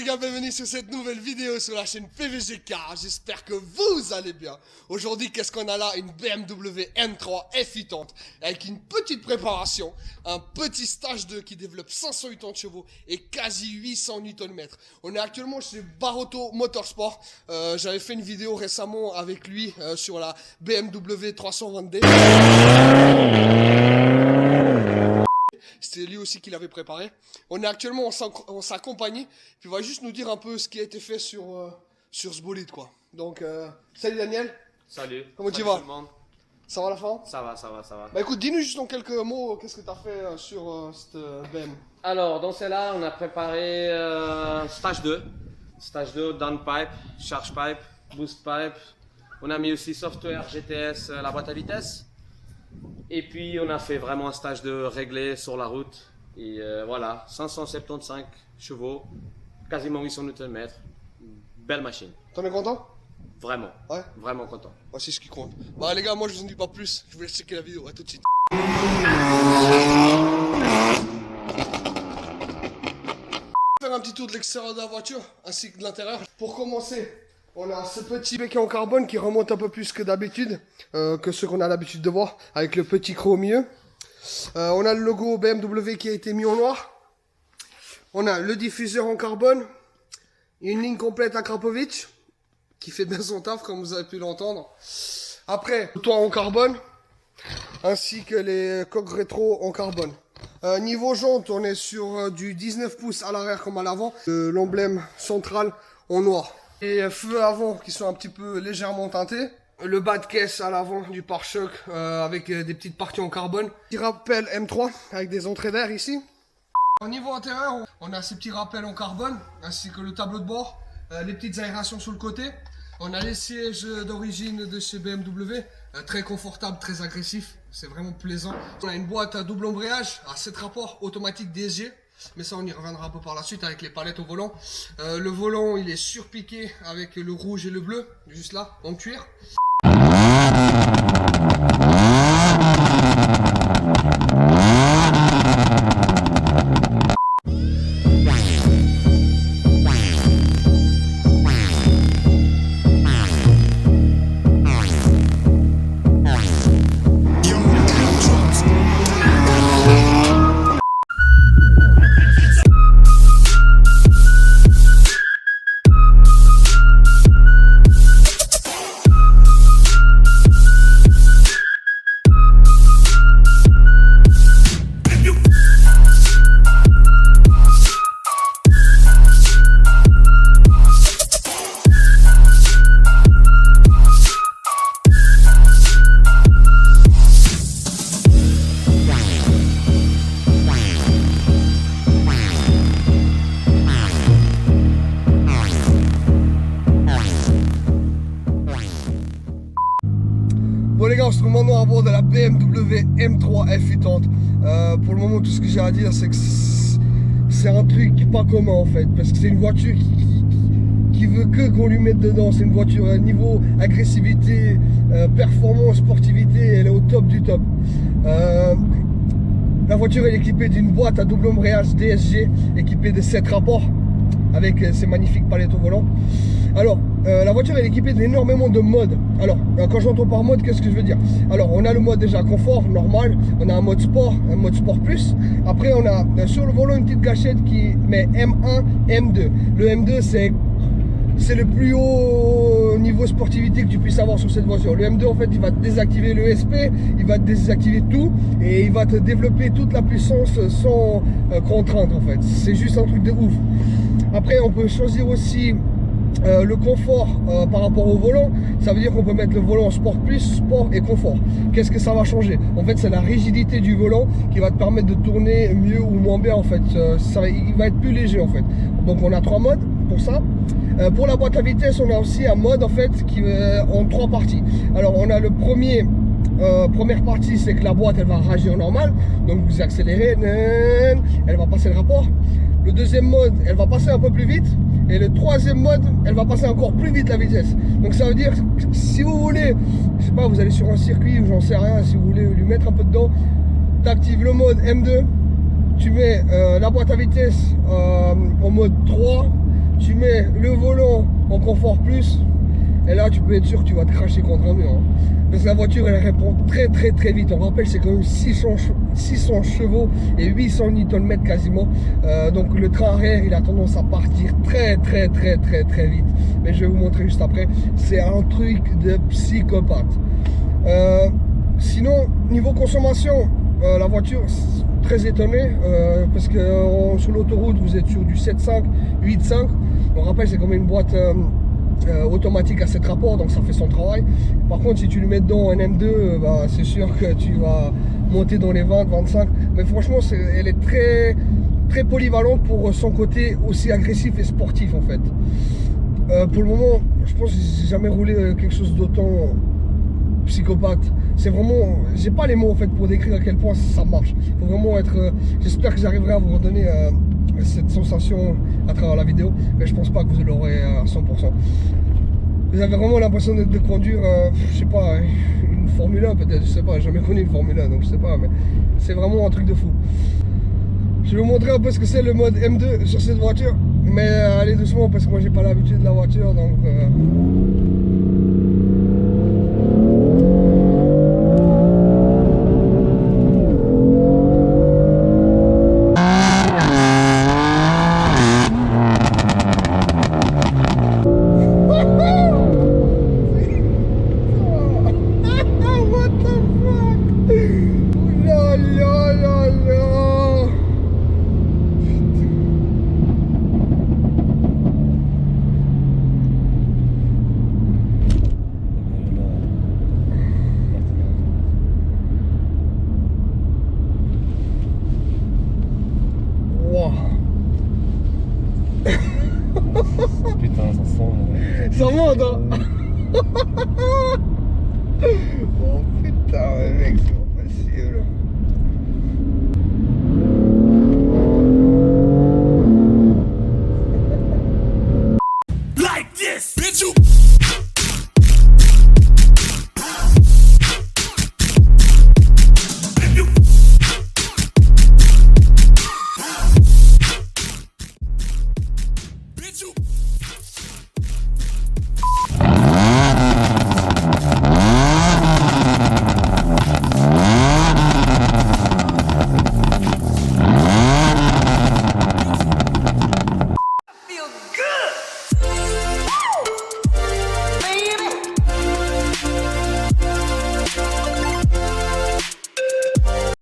les gars, bienvenue sur cette nouvelle vidéo sur la chaîne PVG Car. J'espère que vous allez bien. Aujourd'hui, qu'est-ce qu'on a là? Une BMW M3 F80 avec une petite préparation, un petit stage 2 qui développe 580 chevaux et quasi 800 Nm. On est actuellement chez Barotto Motorsport. J'avais fait une vidéo récemment avec lui sur la BMW 320D. C'était lui aussi qui l'avait préparé. On est actuellement en sa compagnie. Puis il va juste nous dire un peu ce qui a été fait sur ce bolide, quoi. Donc, salut Daniel. Salut. Comment tu Salut vas? tout le monde. Ça va la forme? Ça va. Bah écoute, dis-nous juste en quelques mots, qu'est-ce que tu as fait sur cette BM? Alors, dans celle-là, on a préparé stage 2. Stage 2, downpipe, charge pipe, boost pipe. On a mis aussi software GTS, la boîte à vitesse. Et puis, on a fait vraiment un stage de réglé sur la route. Et voilà, 575 chevaux, quasiment 800 Nm. Belle machine. T'en es content? Vraiment. Ouais. Vraiment content. Ouais, c'est ce qui compte. Bah les gars, moi je vous en dis pas plus. Je vous laisse checker la vidéo. À tout de suite. Faire un petit tour de l'extérieur de la voiture ainsi que de l'intérieur. Pour commencer, on a ce petit béquet en carbone qui remonte un peu plus que d'habitude, que ce qu'on a l'habitude de voir, avec le petit creux au milieu. On a le logo BMW qui a été mis en noir. On a le diffuseur en carbone, une ligne complète à Krapovic qui fait bien son taf comme vous avez pu l'entendre. Après, le toit en carbone, ainsi que les coques rétro en carbone. Niveau jante, on est sur du 19 pouces à l'arrière comme à l'avant. L'emblème central en noir. Les feux avant qui sont un petit peu légèrement teintés. Le bas de caisse à l'avant du pare-choc avec des petites parties en carbone. Petit rappel M3 avec des entrées d'air ici. Au niveau intérieur, on a ces petits rappels en carbone ainsi que le tableau de bord. Les petites aérations sur le côté. On a les sièges d'origine de chez BMW, très confortable, très agressif, c'est vraiment plaisant. On a une boîte à double embrayage, à 7 rapports, automatique DSG, mais ça on y reviendra un peu par la suite avec les palettes au volant. Le volant il est surpiqué avec le rouge et le bleu, juste là, en cuir. Bon les gars, on se trouve maintenant à bord de la BMW M3 F80. Pour le moment, tout ce que j'ai à dire, c'est que c'est un truc pas commun en fait. Parce que c'est une voiture qui veut que qu'on lui mette dedans. C'est une voiture niveau agressivité, performance, sportivité, elle est au top du top. La voiture est équipée d'une boîte à double embrayage DSG, équipée de 7 rapports, avec ces magnifiques palettes au volant. Alors, la voiture est équipée d'énormément de modes. Alors, quand j'entends par mode, qu'est-ce que je veux dire? Alors, on a le mode déjà confort, normal. On a un mode sport plus. Après, on a sur le volant une petite gâchette qui met M1, M2. Le M2, c'est le plus haut niveau sportivité que tu puisses avoir sur cette voiture. Le M2, en fait, il va te désactiver le SP, il va te désactiver tout et il va te développer toute la puissance sans contrainte, en fait. C'est juste un truc de ouf. Après, on peut choisir aussi le confort par rapport au volant. Ça veut dire qu'on peut mettre le volant sport plus, sport et confort. Qu'est-ce que ça va changer? En fait, c'est la rigidité du volant qui va te permettre de tourner mieux ou moins bien. En fait, il va être plus léger en fait. Donc on a 3 modes pour ça. Pour la boîte à vitesse, on a aussi un mode en fait qui en 3 parties. Alors on a le première partie, c'est que la boîte elle va rager en normal. Donc vous accélérez, elle va passer le rapport. Le deuxième mode, elle va passer un peu plus vite. Et le troisième mode, elle va passer encore plus vite la vitesse. Donc ça veut dire que si vous voulez, je sais pas, vous allez sur un circuit ou j'en sais rien, si vous voulez lui mettre un peu dedans, tu actives le mode M2, tu mets la boîte à vitesse en mode 3, tu mets le volant en confort plus, et là tu peux être sûr que tu vas te cracher contre un mur. Hein. Parce que la voiture elle répond très vite. On rappelle c'est quand même 600 chevaux et 800 Nm quasiment. Donc le train arrière il a tendance à partir très vite. Mais je vais vous montrer juste après. C'est un truc de psychopathe. Sinon niveau consommation, la voiture très étonné parce que sur l'autoroute vous êtes sur du 7.5, 8.5. On rappelle c'est comme une boîte automatique à 7 rapports, donc ça fait son travail. Par contre si tu le mets dedans en M2, bah, c'est sûr que tu vas monter dans les 20, 25. Mais franchement elle est très polyvalente pour son côté aussi agressif et sportif en fait. Pour le moment je pense que j'ai jamais roulé quelque chose d'autant psychopathe. C'est vraiment, j'ai pas les mots en fait pour décrire à quel point ça marche. Faut vraiment être, j'espère que j'arriverai à vous redonner cette sensation à travers la vidéo, mais je pense pas que vous l'aurez à 100%. Vous avez vraiment l'impression de conduire, je sais pas, une Formule 1 peut-être, je sais pas, j'ai jamais connu une Formule 1 donc je sais pas, mais c'est vraiment un truc de fou. Je vais vous montrer un peu ce que c'est le mode M2 sur cette voiture, mais allez doucement parce que moi j'ai pas l'habitude de la voiture donc. Putain, ça sent. Ça monte hein.